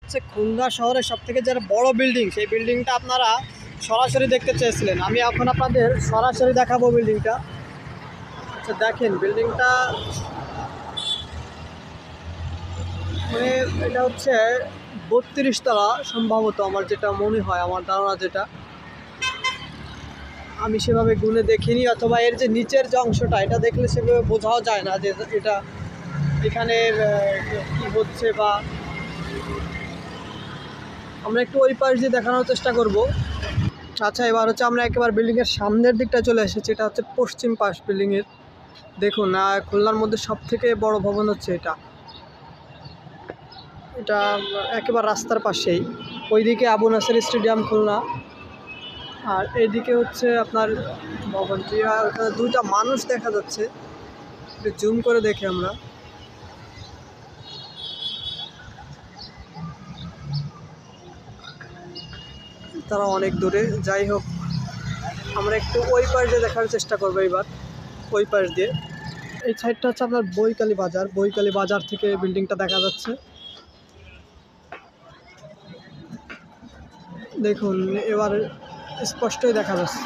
হচ্ছে খুলনা শহরের সবথেকে যেটা বড় বিল্ডিং, সেই বিল্ডিংটা আপনারা সরাসরি দেখতে চেয়েছিলেন। আমি এখন আপনাদের সরাসরি দেখাবো বিল্ডিংটা। আচ্ছা দেখেন বিল্ডিংটা, মানে এটা হচ্ছে 32 তলা সম্ভবত, আমার যেটা মনে হয়, আমার ধারণা যেটা, আমি সেভাবে গুনে দেখিনি, অথবা এর যে নিচের যে অংশটা এটা দেখলে সেভাবে বোঝাও যায় না যে এটা এখানে কি হচ্ছে। বা আমরা একটু ওই পাশ দিয়ে দেখানোর চেষ্টা করব। আচ্ছা এবার হচ্ছে আমরা একেবারে বিল্ডিংয়ের সামনের দিকটা চলে এসেছি। এটা হচ্ছে পশ্চিম পাশ বিল্ডিংয়ের। দেখুন খুলনার মধ্যে সব থেকে বড় ভবন হচ্ছে এটা। এটা একেবারে রাস্তার পাশেই। ওইদিকে আবু নাসের স্টেডিয়াম খুলনা, আর এইদিকে হচ্ছে আপনার ভবনটি। আর ওখানে দুইটা মানুষ দেখা যাচ্ছে, একটু জুম করে দেখি আমরা। তারা অনেক দূরে। যাই হোক, আমরা একটু ওই পাশ দিয়ে দেখার চেষ্টা করবো এবার, ওই পাশ দিয়ে। এই সাইডটা হচ্ছে আপনার বৈকালী বাজার। বৈকালী বাজার থেকে বিল্ডিংটা দেখা যাচ্ছে। দেখুন এবার স্পষ্টই দেখা যাচ্ছে।